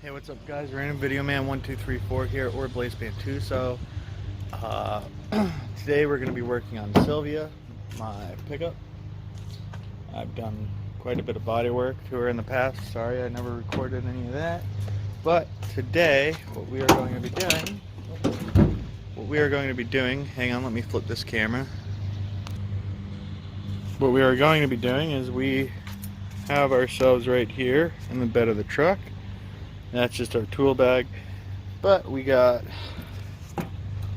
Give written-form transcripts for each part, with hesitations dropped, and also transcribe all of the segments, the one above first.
Hey, what's up guys? Random Video Man 1234 here, or Blaze Band 2. So uh, today we're going to be working on Sylvia, my pickup. I've done quite a bit of body work to her in the past. Sorry I never recorded any of that. But today what we are going to be doing, hang on, let me flip this camera. What we are going to be doing is we have ourselves right here in the bed of the truck. That's just our tool bag. But we got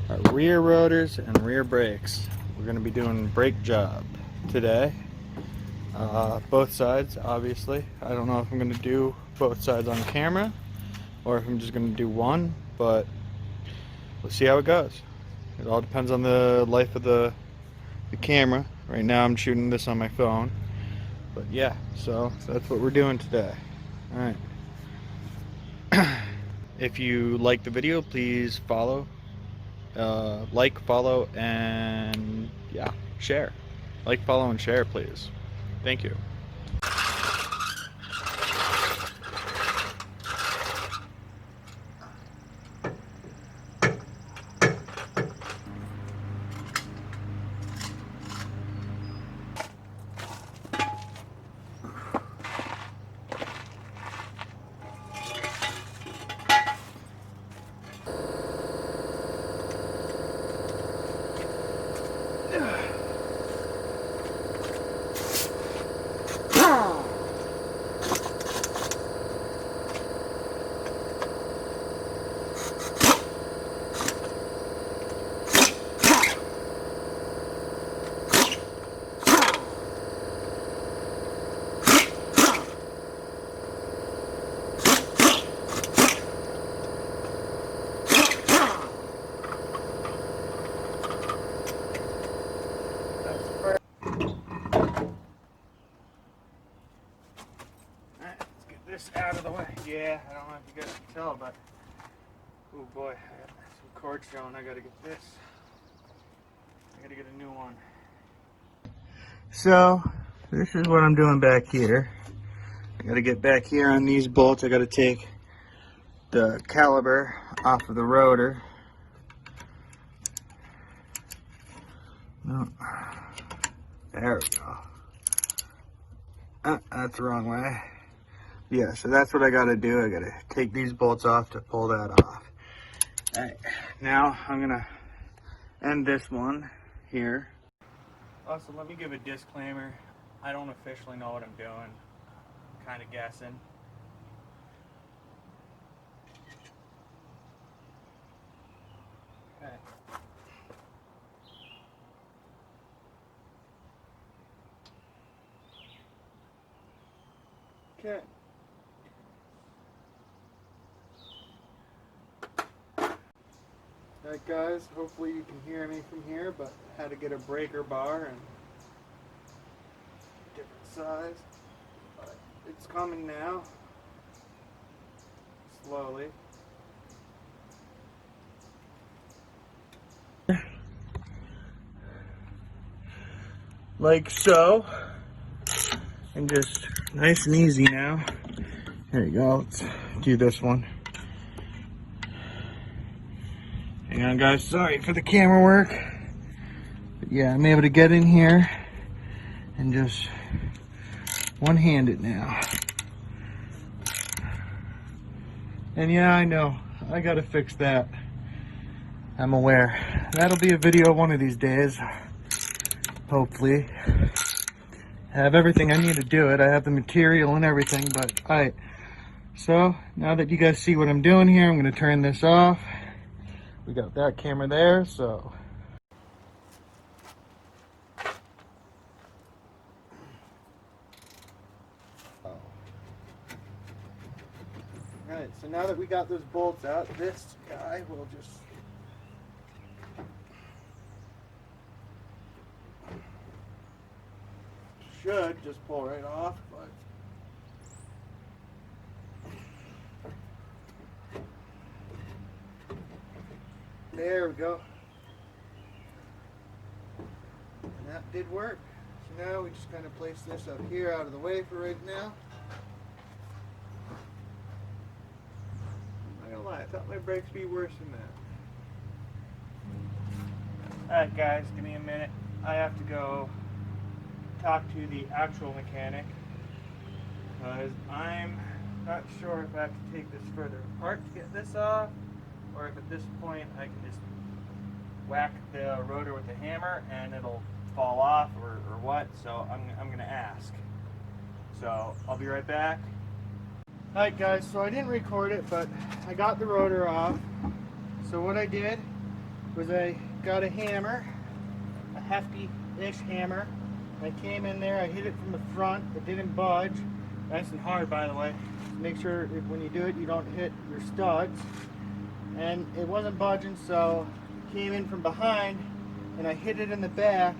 our rear rotors and rear brakes. We're going to be doing brake job today. Both sides, obviously. I don't know if I'm going to do both sides on camera or if I'm just going to do one, but we'll see how it goes. It all depends on the life of the camera. Right now I'm shooting this on my phone. But yeah, so that's what we're doing today. Alright. If you like the video, please follow. Like, follow, and yeah, share. Like, follow, and share, please. Thank you. This out of the way. Yeah, I don't know if you guys can tell, but oh boy, I got some cords showing. I gotta get this. I gotta get a new one. So this is what I'm doing back here. I gotta get back here on these bolts. I gotta take the caliper off of the rotor. No, there we go. That's the wrong way. Yeah, so that's what I gotta do. I gotta take these bolts off to pull that off. Alright, now I'm gonna end this one here. Also, let me give a disclaimer. I don't officially know what I'm doing. I'm kind of guessing. Okay. Okay. Alright guys, hopefully you can hear me from here, but I had to get a breaker bar and different size. But it's coming now. Slowly. Like so. And just nice and easy now. There you go. Let's do this one. Hang on guys, sorry for the camera work. But yeah, I'm able to get in here and just one-hand it now. And yeah, I know, I gotta fix that. I'm aware. That'll be a video one of these days. Hopefully. I have everything I need to do it. I have the material and everything, but alright. So, now that you guys see what I'm doing here, I'm gonna turn this off. We got that camera there, so. Alright, so now that we got those bolts out, this guy will just should just pull right off, but there we go. And that did work. So now we just kind of place this up here out of the way for right now. gonna lie, I thought my brakes would be worse than that. Alright guys, give me a minute. I have to go talk to the actual mechanic, because I'm not sure if I have to take this further apart to get this off, or if at this point I can just whack the rotor with a hammer and it'll fall off, or what. So I'm gonna ask. So I'll be right back. Alright guys, so I didn't record it, but I got the rotor off. So what I did was I got a hammer, a hefty-ish hammer. I came in there, I hit it from the front, it didn't budge. Nice and hard, by the way. Make sure when you do it, you don't hit your studs. And it wasn't budging, so I came in from behind and I hit it in the back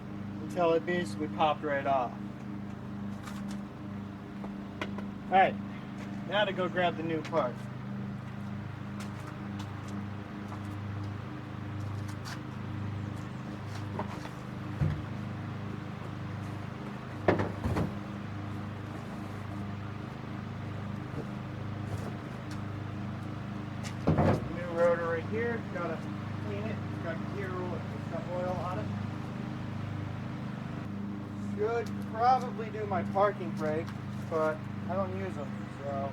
until it basically popped right off. Alright, now to go grab the new parts. New rotor right here, gotta clean it, it's got oil on it. Should probably do my parking brake, but I don't use them, so.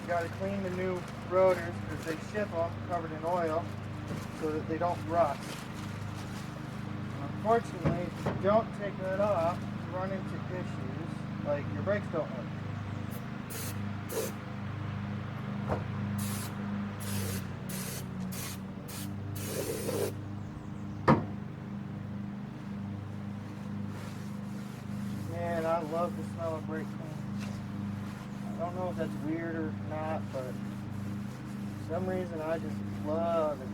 You gotta clean the new rotors because they ship them covered in oil so that they don't rust. Unfortunately, if you don't take that off, you run into issues like your brakes don't work. Man, I love the smell of brake clean. I don't know if that's weird or not, but for some reason I just love it.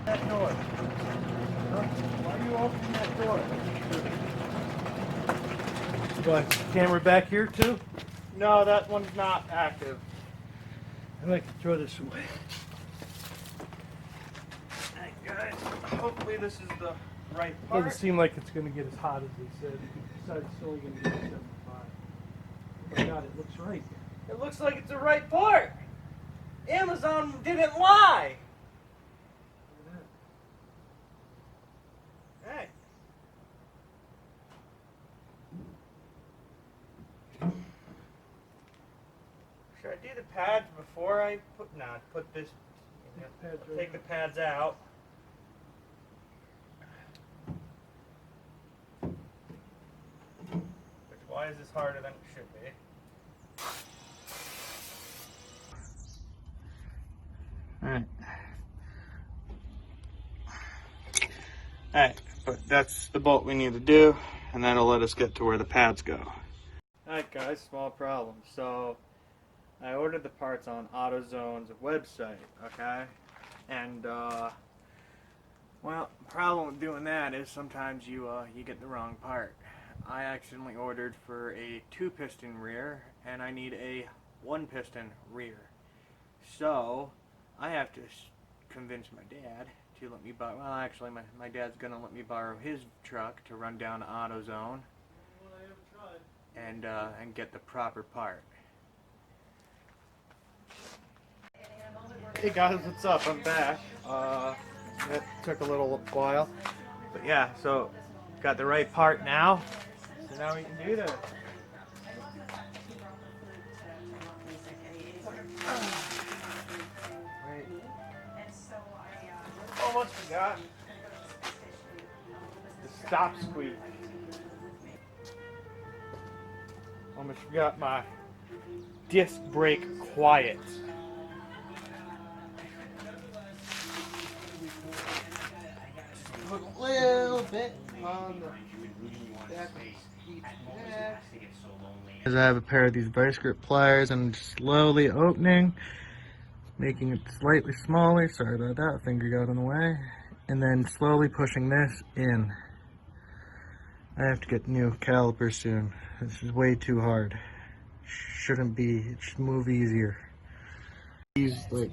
That door. Why are you opening that door? What, camera back here too? No, that one's not active. I'd like to throw this away. Hey guys, hopefully this is the right part. Doesn't seem like it's going to get as hot as they said. Besides, it's only going to be 75. Oh my God, it looks right. It looks like it's the right part. Amazon didn't lie. Hey. Should I do the pads before I put this? Take the pads out. Why is this harder than it should be? Alright. Alright, but that's the bolt we need to do, and that'll let us get to where the pads go. Alright guys, small problem. So I ordered the parts on AutoZone's website, okay? And well, the problem with doing that is sometimes you get the wrong part. I accidentally ordered for a 2-piston rear, and I need a 1-piston rear. So I have to convince my dad to let me borrow. Well, actually, my dad's gonna let me borrow his truck to run down to AutoZone and get the proper part. Hey guys, what's up? I'm back. That took a little while, but yeah. So got the right part now. So now we can do this. Wait. Almost forgot the stop squeak. Almost forgot my disc brake quiet. Put a little bit on the back of each neck. As I have a pair of these vice grip pliers and slowly opening, making it slightly smaller. Sorry about that, finger got in the way. And then slowly pushing this in. I have to get new calipers soon. This is way too hard. shouldn't be. It should move easier. These like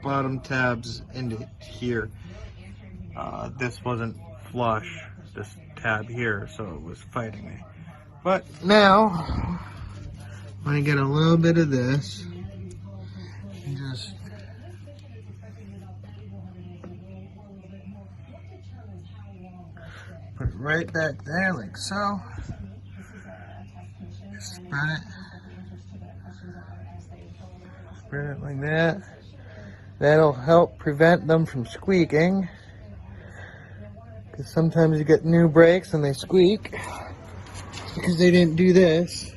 bottom tabs into here. This wasn't flush, this tab here, so it was fighting me. But now, I'm gonna get a little bit of this and just put it right back there like so. Spread it like that. That'll help prevent them from squeaking. Because sometimes you get new brakes and they squeak because they didn't do this.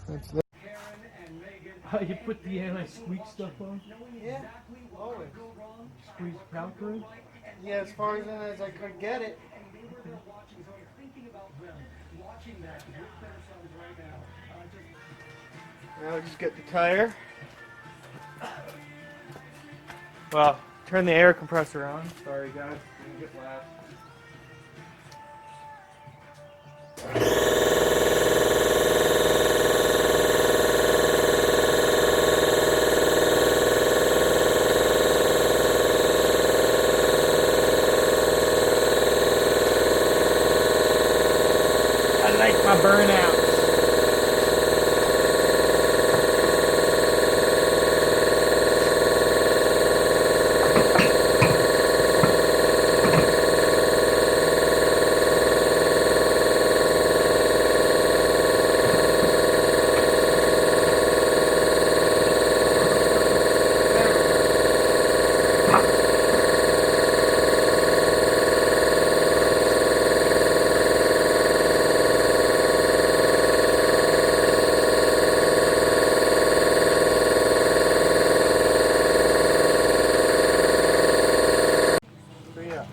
That's that. How you put the anti-squeak stuff on? Yeah, always. Squeeze powder in? Yeah, as far as I could get it. Now just get the tire. Well, turn the air compressor on. Sorry guys, didn't get loud. I like my burnouts.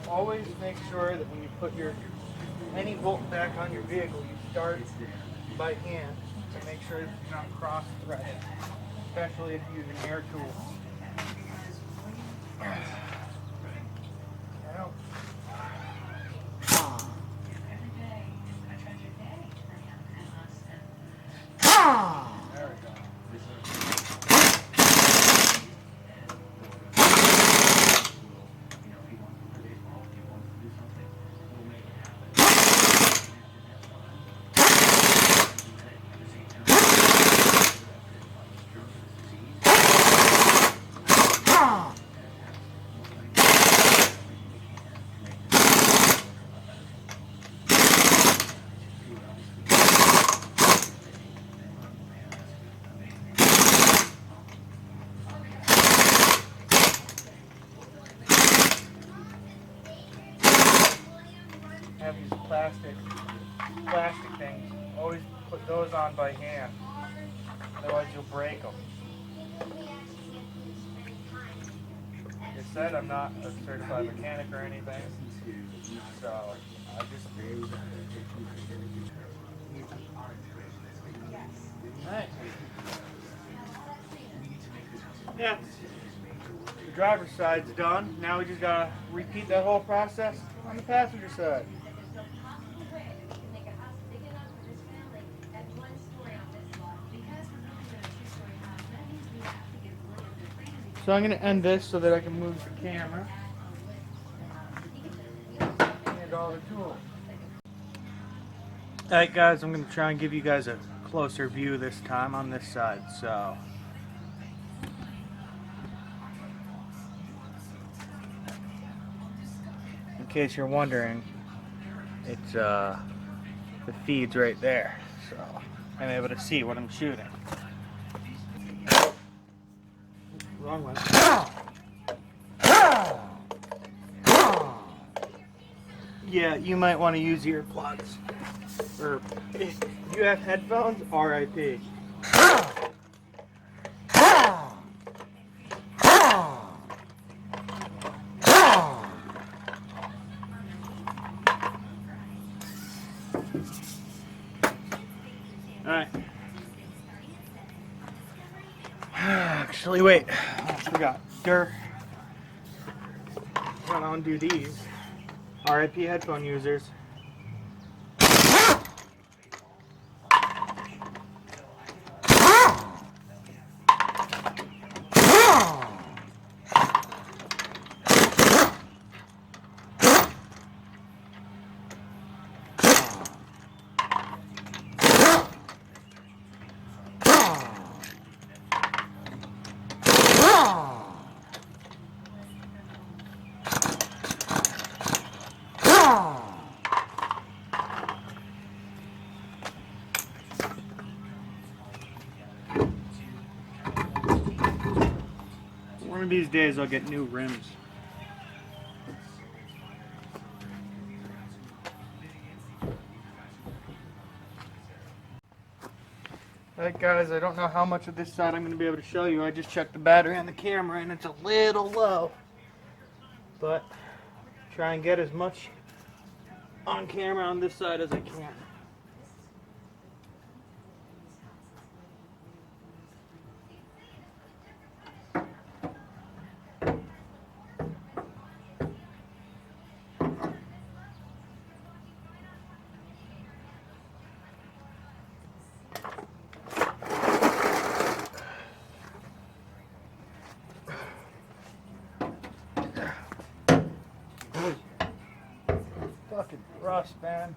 Always make sure that when you put any bolt back on your vehicle, you start by hand to make sure that you're not cross-threaded, especially if you're using air tools. There we go. Have these plastic things. Always put those on by hand. Otherwise you'll break them. Like I said, I'm not a certified mechanic or anything. So I just Nice. Yeah. The driver's side's done. Now we just gotta repeat that whole process on the passenger side. So I'm going to end this so that I can move the camera and all the tools. Alright guys, I'm going to try and give you guys a closer view this time on this side. So in case you're wondering, it's the feed's right there. So I'm able to see what I'm shooting. Wrong one. Yeah, you might want to use earplugs. Or if you have headphones, RIP. actually, wait, I forgot. Gotta undo these. RIP headphone users. One of these days I'll get new rims. Alright guys, I don't know how much of this side I'm going to be able to show you. I just checked the battery on the camera and it's a little low. But try and get as much on camera on this side as I can. Fucking rust, man.